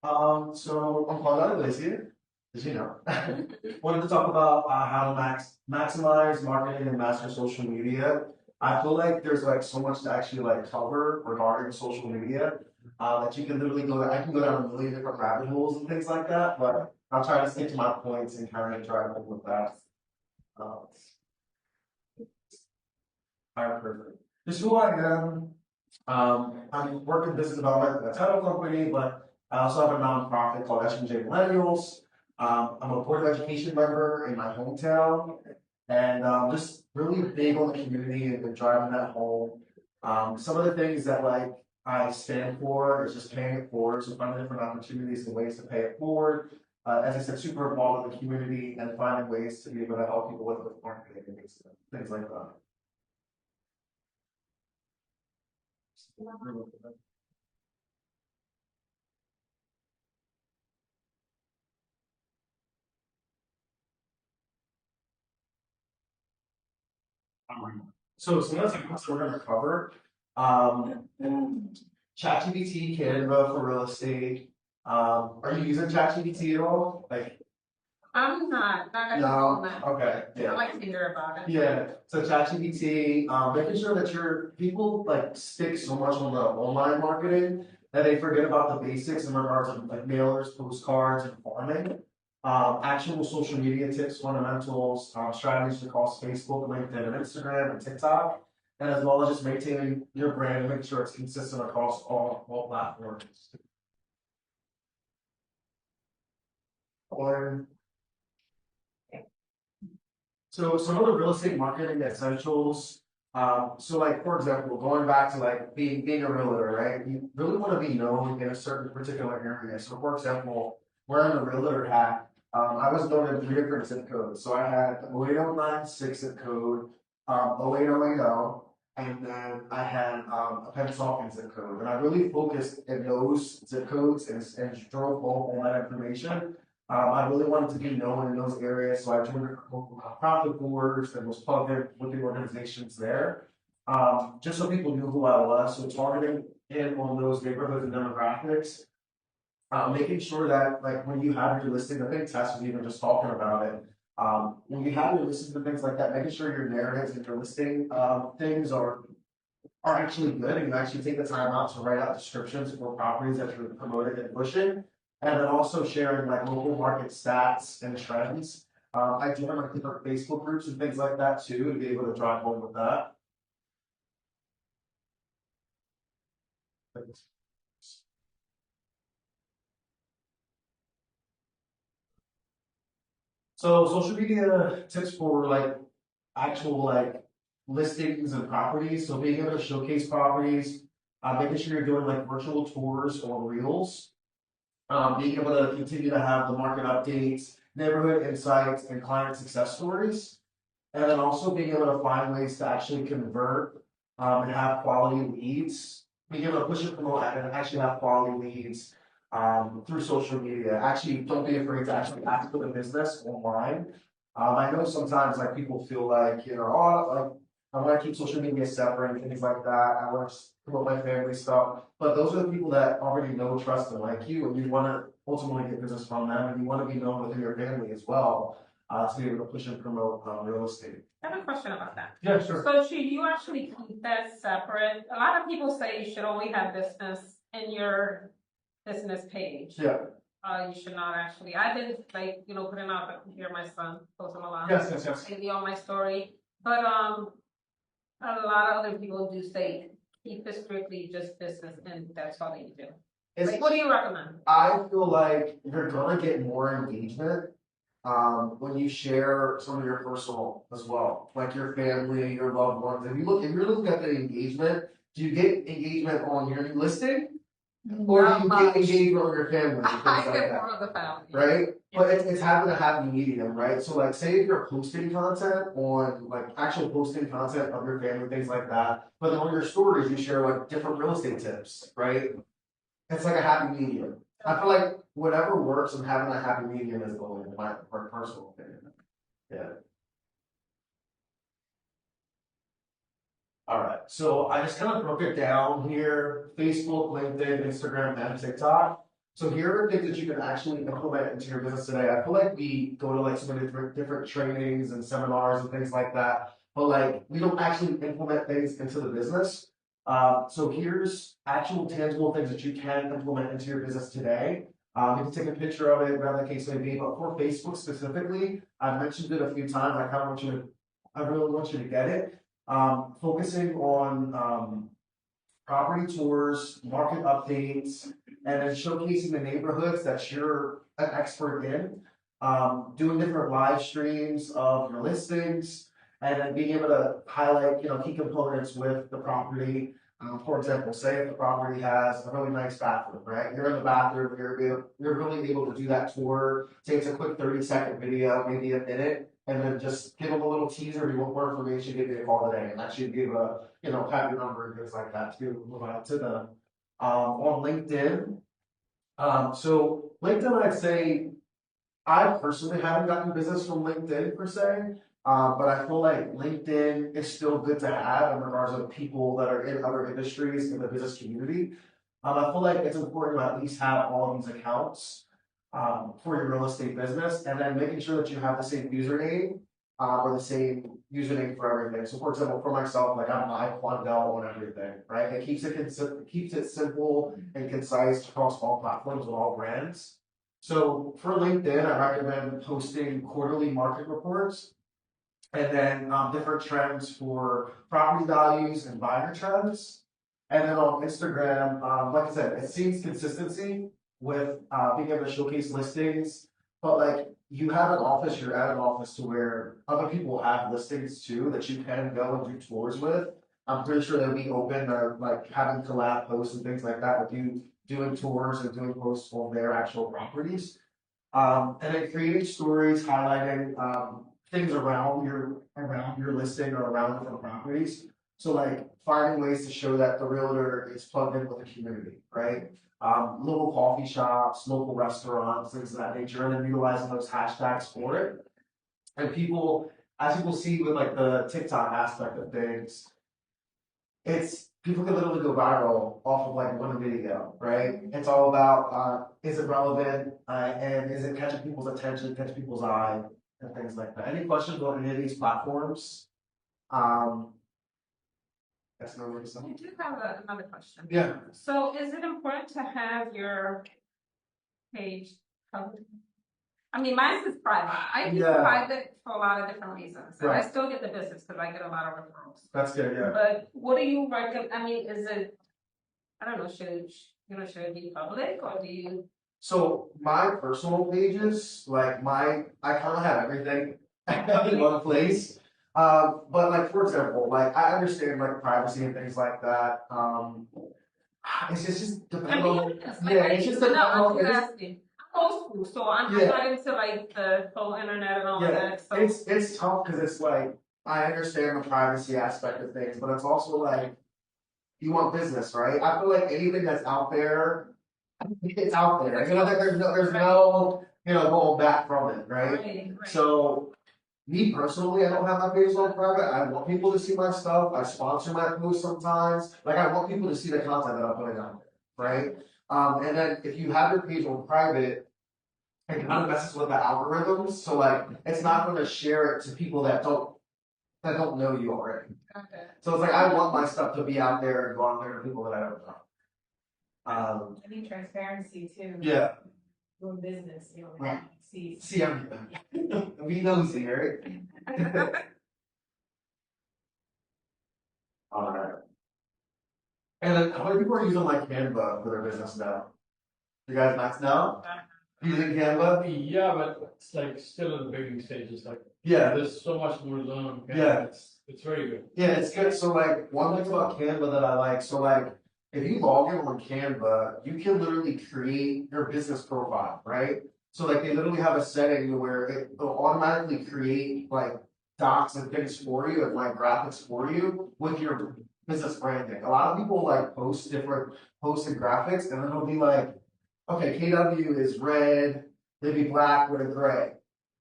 So I'm Quandell Iglesia, as you know. Wanted to talk about how to maximize marketing and master social media. I feel like there's like so much to actually like cover regarding social media that you can literally go. I can go down a million different rabbit holes and things like that, but I'll try to stick to my points and kind of try to move with that. Uh, all right, perfect. Just who I am. I'm working business development at a title company, but I also have a nonprofit called S&J Millennials. I'm a board of education member in my hometown, and just really big on the community and driving that home. Some of the things that like I stand for is just paying it forward, so finding different opportunities and ways to pay it forward. As I said, super involved in the community and finding ways to be able to help people with marketing and things like that. So some of the topics we're gonna cover, ChatGPT, Canva for real estate. Are you using ChatGPT at all? Like, I'm not at the no, moment. okay, I yeah. like to hear about it. Yeah, so ChatGPT, making sure that your people like stick so much on the online marketing that they forget about the basics in regards to like mailers, postcards, and farming. Actual social media tips, fundamentals, strategies across Facebook, LinkedIn, and Instagram, and TikTok, and as well as just maintaining your brand and make sure it's consistent across all platforms. Or So some of the real estate marketing essentials. So like for example, going back to like being a realtor, right? You really want to be known in a certain particular area. So for example, wearing a realtor hat, I was known in three different zip codes. So I had 08096 zip code, 08080, and then I had a Pennsauken zip code. And I really focused in those zip codes and drove home all that information. I really wanted to be known in those areas, so I joined local nonprofit boards and was plugged in with the organizations there, just so people knew who I was. So targeting in on those neighborhoods and demographics, making sure that like when you have your listing, I think Tess was even just talking about it. When you have your listings and things like that, making sure your narratives and your listing things are actually good and you actually take the time out to write out descriptions for properties that you're promoting and pushing. And then also sharing like local market stats and trends. I join like different Facebook groups and things like that too to be able to drive home with that. So social media tips for like actual like listings and properties. So being able to showcase properties, making sure you're doing like virtual tours or reels, being able to continue to have the market updates, neighborhood insights, and client success stories. And then also being able to find ways to actually convert and have quality leads, being able to push and promote and actually have quality leads through social media. Actually, don't be afraid to actually ask for the business online. I know sometimes like people feel like, oh, like I want to keep social media separate and things like that. I want to promote my family stuff. But those are the people that already know, trust, and like you, and you want to ultimately get business from them, and you want to be known within your family as well to be able to push and promote real estate. I have a question about that. Yeah, sure. So should you actually keep that separate? A lot of people say you should only have business in your business page. Yeah. You should not actually. I did like, putting out the computer, my son posts them a lot. Yes, yes, yes. Maybe on my story. But a lot of other people do say keep it strictly just business and that's all that you do. Like, what do you recommend? I feel like you're gonna get more engagement when you share some of your personal as well, like your family, your loved ones. If you're looking at the engagement, do you get engagement on your listing, or do you get engagement on your family? I get more of the family, right? But it's having a happy medium, right? So like, say if you're posting content on like actual posting content of your family, things like that, but then on your stories you share like different real estate tips, right? It's like a happy medium. I feel like whatever works and having a happy medium is going in my personal opinion. Yeah. All right. So I just kind of broke it down here: Facebook, LinkedIn, Instagram, and TikTok. So here are things that you can actually implement into your business today. I feel like we go to like so many different trainings and seminars and things like that, but like we don't actually implement things into the business. So here's actual tangible things that you can implement into your business today. You can take a picture of it, whatever the case may be. But for Facebook specifically, I've mentioned it a few times. I really want you to get it. Focusing on property tours, market updates, and then showcasing the neighborhoods that you're an expert in. Doing different live streams of your listings, and then being able to highlight, key components with the property. For example, say if the property has a really nice bathroom, right? You're in the bathroom, you're really able to do that tour. Takes a quick 30-second video, maybe a minute, and then just give them a little teaser. You want more information, give me a call today, and actually give have your number and things like that to move out to them. On LinkedIn, so LinkedIn, I'd say I personally haven't gotten business from LinkedIn per se, but I feel like LinkedIn is still good to have in regards to people that are in other industries in the business community. I feel like it's important to at least have all of these accounts for your real estate business, and then making sure that you have the same username or the same username for everything. So, for example, for myself, like I'm Quandell on everything, right? It keeps it simple and concise across all platforms and all brands. So for LinkedIn, I recommend posting quarterly market reports and then different trends for property values and buyer trends. And then on Instagram, like I said, it seems consistency with being able to showcase listings, but like you have an office, you're at an office to where other people have listings too that you can go and do tours with. I'm pretty sure they'll be open or like having collab posts and things like that with you doing tours and doing posts on their actual properties. And then creating stories highlighting things around your listing or around different properties. So like finding ways to show that the realtor is plugged in with the community, right? Local coffee shops, local restaurants, things of that nature, and then utilizing those hashtags for it. And people, as people see with like the TikTok aspect of things, it's people can literally go viral off of like one video, right? It's all about is it relevant and is it catching people's attention, catching people's eye, and things like that. Any questions on any of these platforms? That's no worries. I do have another question. Yeah. So is it important to have your page covered? I mean, mine is private. I keep private for a lot of different reasons. And I still get the business because I get a lot of referrals. That's good, yeah. But what do you recommend? I mean, is it, I don't know, should it be public or do you? So my personal pages, like I kind of have everything in one place. But like for example, like I understand like privacy and things like that. It's just depending on it's just depending on I'm old school, so I'm not into like the whole internet and all of that. So it's tough because it's like I understand the privacy aspect of things, but it's also like you want business, right? I feel like anything that's out there, it's out there. There's no going back from it, right? So me personally, I don't have my page on private. I want people to see my stuff. I sponsor my posts sometimes. Like I want people to see the content that I'm putting out there, right? And then if you have your page on private, it kind of messes with the algorithms. So like it's not going to share it to people that don't know you already. Okay. So it's like I want my stuff to be out there and go out there to people that I don't know. I need transparency too. Yeah. Doing business, Right. see everything. We nosy, right? All right. And then how many people are using like Canva for their business now? You guys not know? Using Canva? Yeah, but it's like still in the beginning stages. Like there's so much more to learn on Canva. Yeah. It's very good. Yeah, it's good. So like one thing about Canva that I like, so like if you log in on Canva, you can literally create your business profile, right? So like they literally have a setting where it will automatically create like docs and things for you and like graphics for you with your business branding. A lot of people like post different posts and graphics, and then it'll be like, okay, KW is red, maybe black with a gray.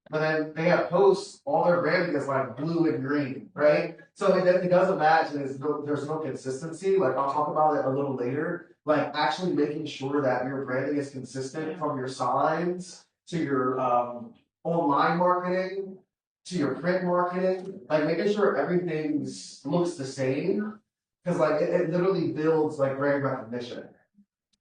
but then they have posts, all their branding is like blue and green, right? So it doesn't match, and there's no consistency. Like I'll talk about it a little later. Like actually making sure that your branding is consistent from your signs to your online marketing to your print marketing, like making sure everything's looks the same, because like it literally builds like brand recognition.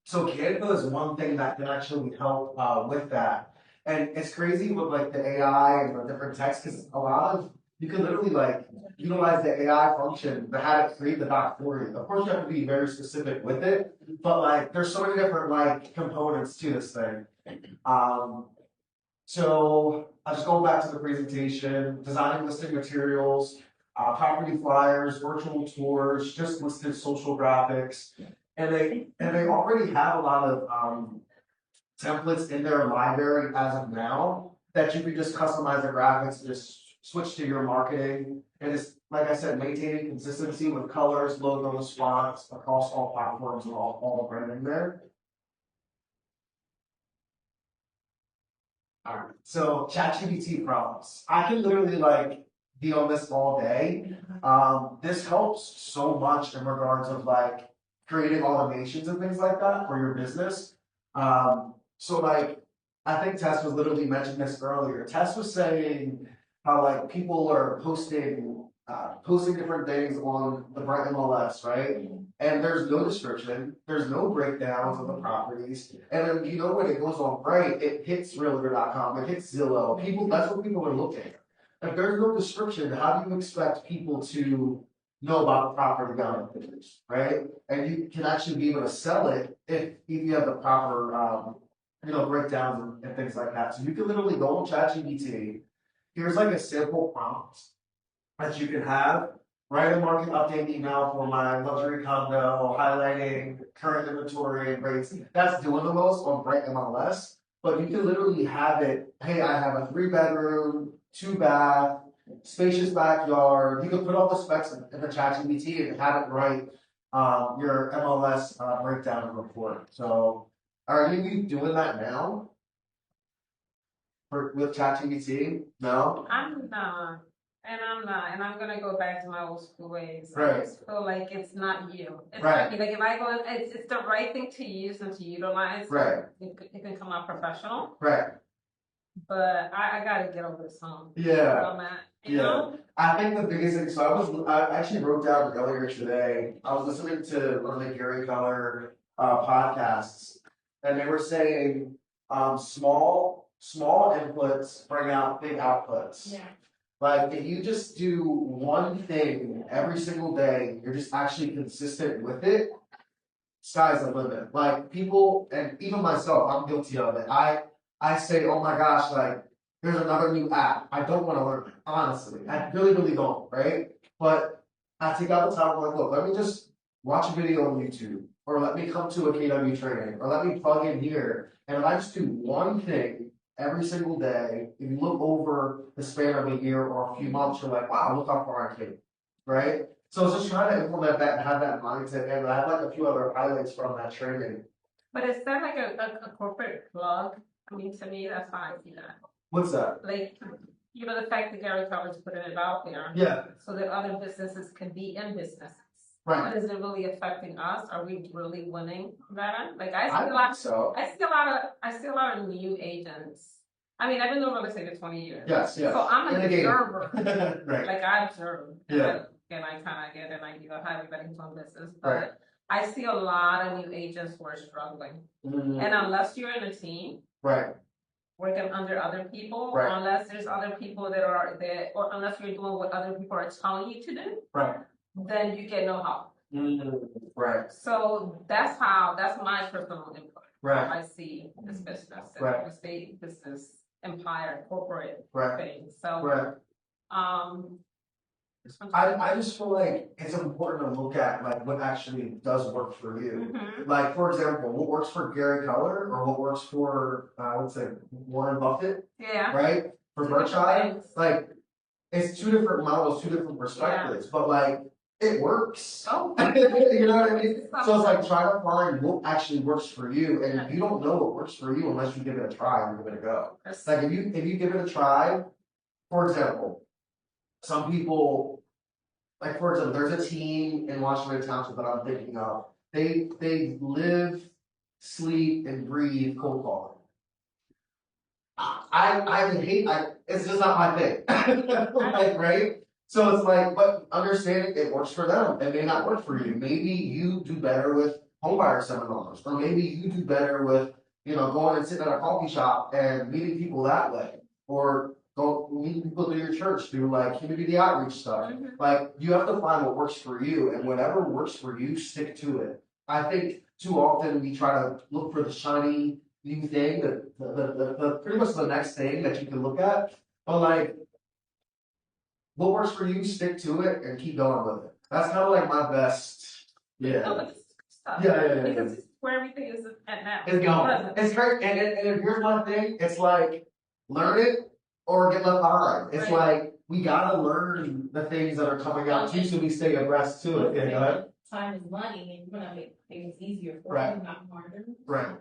So Canva is one thing that can actually help with that. And it's crazy with like the AI and the different text, because a lot of you can literally like utilize the AI function to have it create the doc for you. Of course, you have to be very specific with it, but like there's so many different like components to this thing. So I just going back to the presentation, designing listing materials, property flyers, virtual tours, just listed social graphics, and they already have a lot of templates in their library as of now that you can just customize the graphics, just switch to your marketing, and it's like I said, maintaining consistency with colors, logos, fonts across all platforms and all branding there. Alright, so ChatGPT prompts. I can literally like be on this all day. This helps so much in regards of like creating automations and things like that for your business. So like I think Tess was literally mentioning this earlier. Tess was saying how like people are posting different things on the Bright MLS, right? And there's no description, there's no breakdowns of the properties, and then you know when it goes on Bright, it hits realtor.com, it hits Zillow. People, that's what people are looking at. If there's no description, how do you expect people to know about the property down in pictures, right? And you can actually be able to sell it if you have the proper breakdowns and things like that. So you can literally go on ChatGPT. Here's like a simple prompt that you can have. Write a market update email for my luxury condo, highlighting current inventory and rates. That's doing the most on Bright MLS, but you can literally have it. Hey, I have a 3-bedroom, 2-bath, spacious backyard. You can put all the specs in the ChatGPT and have it write your MLS breakdown report. So, are you doing that now? With ChatGPT? No? I'm not. And I'm gonna go back to my old school ways. Right. I just feel like it's not you. It's right. not, like if I go, it's the right thing to use and to utilize. Right. It can come out professional. Right. But I gotta get over this song. Yeah. I'm at, you know? I think the biggest thing. So I actually wrote down earlier today. I was listening to one of the Gary Keller podcasts, and they were saying small inputs bring out big outputs. Yeah. Like if you just do one thing every single day, you're just actually consistent with it, sky's the limit. Like people, and even myself, I'm guilty of it. I say, oh my gosh, like there's another new app. I don't want to learn it, honestly. I really, really don't, right? But I take out the time, I'm like, look, let me just watch a video on YouTube, or let me come to a KW training, or let me plug in here. And if I just do one thing every single day, if you look over the span of a year or a few months, you're like, wow, look how far I came, right? So it's just trying to implement that and have that mindset. And I have like a few other highlights from that training. But is that like a corporate plug? I mean, to me, that's how I see that. What's that? Like, you know, the fact that Gary Keller's putting it out there. Yeah. So that other businesses can be in businesses. Right. But is it really affecting us? Are we really winning that? Like I I see a lot. think so. I see a lot of new agents. I mean, I've been doing real estate for 20 years. Yes, yes. So I'm an observer. Right. Like I observe. Yeah. And I kind of get an idea of how everybody's doing business. But Right. I see a lot of new agents who are struggling. Mhm. And unless you're in a team Right. working under other people, Right. unless there's other people that are there, or unless you're doing what other people are telling you to do, Right. then you get no help. Right. So that's my personal input. Right. How I see this business, Right. the state business empire, corporate Right. thing. So, Right. I just feel like it's important to look at like what actually does work for you. Mhm. Like for example, what works for Gary Keller or what works for let's say Warren Buffett, Yeah. right? For Two different Berkshire, things. like it's two different models, two different perspectives. But like it works. Oh. You know what I mean? So it's like trying to find what actually works for you, and you don't know what works for you unless you give it a try and give it a go. Like if you give it a try, for example, some people, like for example, there's a team in Washington Township that I'm thinking of. They live, sleep, and breathe cold calling. It's just not my thing. Like, right? So it's like, but understanding it works for them. It may not work for you. Maybe you do better with homebuyer seminars, or maybe you do better with, going and sitting at a coffee shop and meeting people that way, or go meet people through your church through like community outreach stuff. Like, you have to find what works for you, and whatever works for you, stick to it. I think too often we try to look for the shiny new thing, the pretty much the next thing that you can look at. But like, what works for you, stick to it and keep going with it. That's kind of like my best. Yeah. No, but this is stuff. Yeah. Because this is where everything is at now. It's going. Present. It's great. And here's my thing. It's like, learn it or get left behind. It's like, we gotta learn the things that are coming out too, so we stay abreast to it. Yeah. Time is money, and you want to make things easier for Right. you, not harder. Right.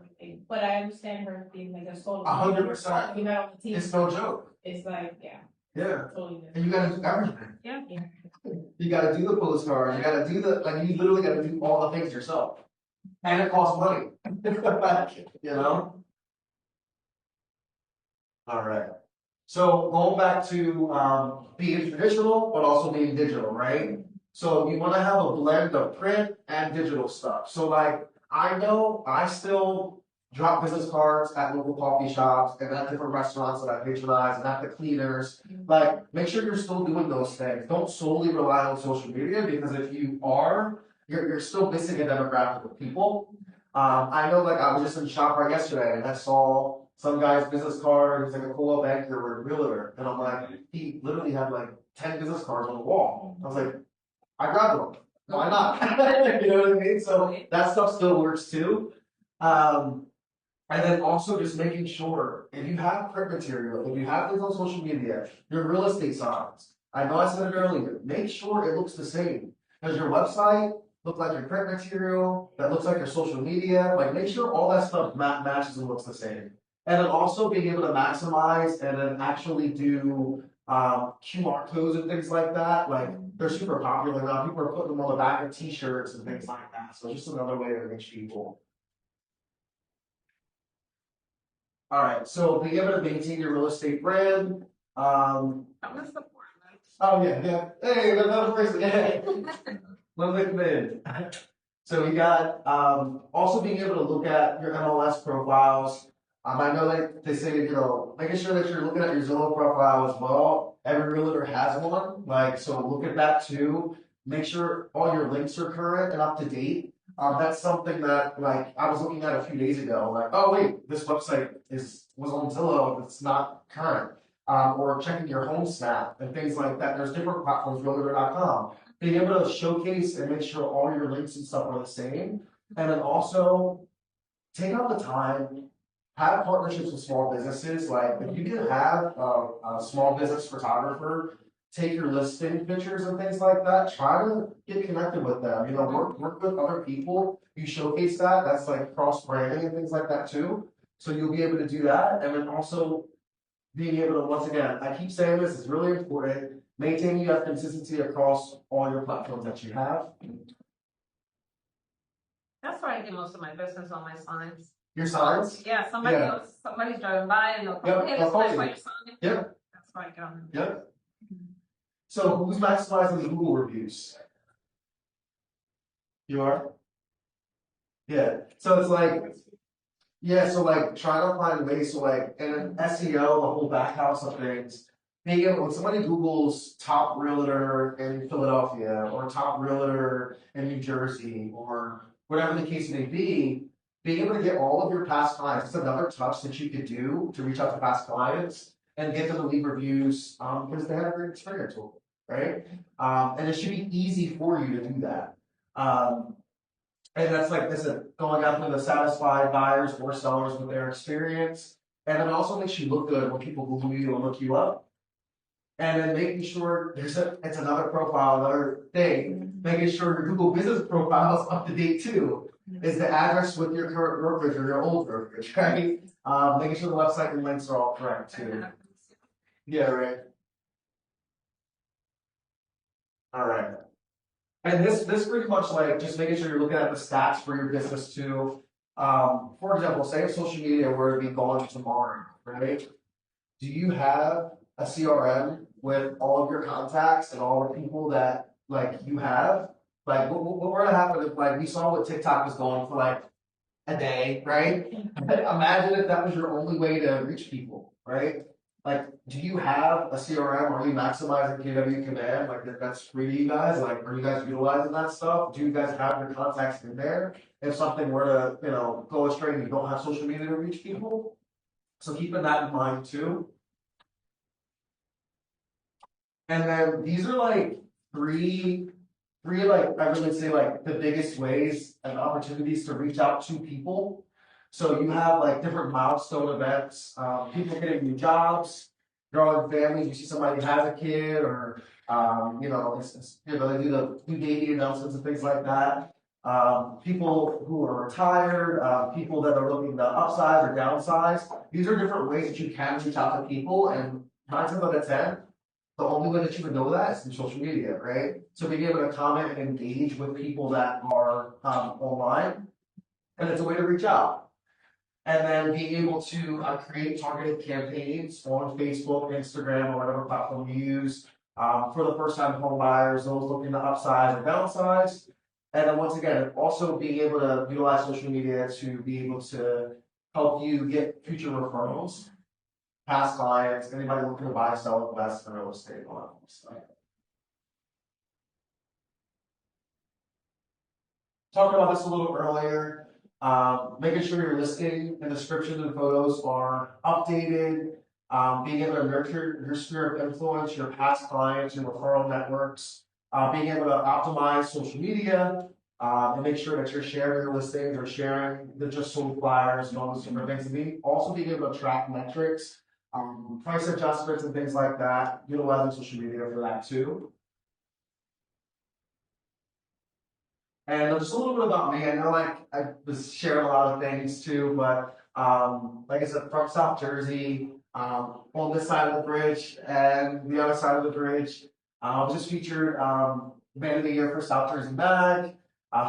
But I understand her being like a soul. 100%. You know, the team. It's no joke. It's like, yeah, Yeah. totally different. And you gotta do everything. Yeah. You gotta do the postcards, you gotta do you literally gotta do all the things yourself. And it costs money. You know? Alright. So going back to being traditional, but also being digital, right? So you wanna have a blend of print and digital stuff. So like, I know I still drop business cards at local coffee shops and at different restaurants that I patronize and at the cleaners. Like, make sure you're still doing those things. Don't solely rely on social media, because if you are, you're still missing a demographic of people. I know, like, I was just in ShopRite yesterday and I saw some guy's business card. He was like a full banker or a realtor, and I'm like, he literally had like 10 business cards on the wall. I was like, I grabbed them. Why not? You know what I mean? So that stuff still works too. And then also just making sure, if you have print material, if you have things on social media, your real estate signs, I know I said it earlier, make sure it looks the same. Does your website look like your print material? That looks like your social media? Like, make sure all that stuff matches and looks the same. And then also being able to maximize and then actually do QR codes and things like that. Like, they're super popular now. People are putting them on the back of t-shirts and things like that. So just another way to reach people. All right, so being able to maintain your real estate brand. Oh yeah. Hey, another person. Yeah. Love it, man. So you got also being able to look at your MLS profiles. I know that they say, making sure that you're looking at your Zillow profile as well. Every realtor has one, so look at that too. Make sure all your links are current and up to date. That's something that, I was looking at a few days ago, oh wait, this website was on Zillow, it's not current. Or checking your home snap and things like that. There's different platforms, realtor.com. Being able to showcase and make sure all your links and stuff are the same. And then also, take out the time, have partnerships with small businesses. Like, if you can have a small business photographer take your listing pictures and things like that, try to get connected with them. Work with other people. You showcase that. That's like cross branding and things like that too. So you'll be able to do that. And then also being able to, once again, I keep saying this, is really important. Maintaining that consistency across all your platforms that you have. That's where I get most of my business on my signs. Your signs? Yeah, somebody's driving by and they'll come, hey, this is my sign. Yep. That's where I get on. Yep. So who's maximizing the Google reviews? You are? Yeah. So it's like, trying to find ways to and in SEO, the whole back house of things, being able, when somebody Googles top realtor in Philadelphia or top realtor in New Jersey or whatever the case may be, being able to get all of your past clients, it's another touch that you could do to reach out to past clients and get them to leave reviews because they have a great experience with it, right? And it should be easy for you to do that. And that's like this, going after the satisfied buyers or sellers with their experience. And it also makes you look good when people Google you and look you up. And then making sure it's another profile, another thing making sure your Google business profile is up to date too. Is the address with your current brokerage or your old brokerage, right? Making sure the website and links are all correct too. Yeah, right. All right. And this pretty much like just making sure you're looking at the stats for your business too. For example, say if social media were to be gone tomorrow, right? Do you have a CRM with all of your contacts and all the people that like you have? Like what were to happen if like we saw what TikTok was going for like a day, right? Imagine if that was your only way to reach people, right? Like, do you have a CRM? Are you maximizing KW command? Like that's free to you guys? Like, are you guys utilizing that stuff? Do you guys have your contacts in there? If something were to, go astray and you don't have social media to reach people. So keeping that in mind too. And then these are like three like I really say like the biggest ways and opportunities to reach out to people. So you have like different milestone events, people getting new jobs, growing families. You see somebody has a kid, or they do the new baby announcements and things like that. People who are retired, people that are looking to upsize or downsize. These are different ways that you can reach out to people, and 9 times out of 10, the only way that you would know that is through social media, right? So being able to comment and engage with people that are online, and it's a way to reach out. And then being able to create targeted campaigns on Facebook, Instagram, or whatever platform you use for the first-time home buyers, those looking to upsize or downsize. And then once again, also being able to utilize social media to be able to help you get future referrals, past clients, anybody looking to buy, sell, invest in real estate, all that kind of stuff. Talked about this a little earlier, making sure your listing and description and photos are updated, being able to nurture your sphere of influence, your past clients, your referral networks, being able to optimize social media, and make sure that you're sharing your listings or sharing the just sold flyers and all those different things. And also being able to track metrics, price adjustments and things like that, utilizing social media for that too. And just a little bit about me. I know I was sharing a lot of things too, but like I said, from South Jersey, on this side of the bridge and the other side of the bridge. I was just featured Man of the Year for South Jersey Mag,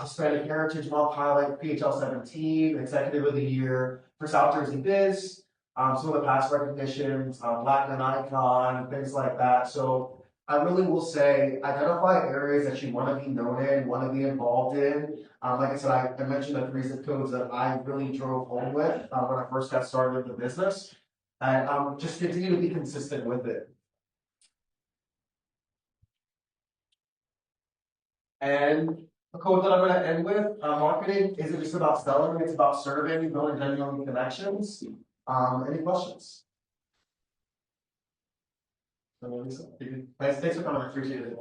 Hispanic Heritage Month Highlight, PHL 17, Executive of the Year for South Jersey Biz. Some of the past recognitions, Latin Icon, things like that. So I really will say identify areas that you want to be known in, want to be involved in. Like I said, I mentioned the 3 zip codes that I really drove home with when I first got started in the business. And just continue to be consistent with it. And the quote that I'm going to end with, marketing isn't just about selling, it's about serving, building genuine connections. Any questions? Thanks for coming, I appreciate it.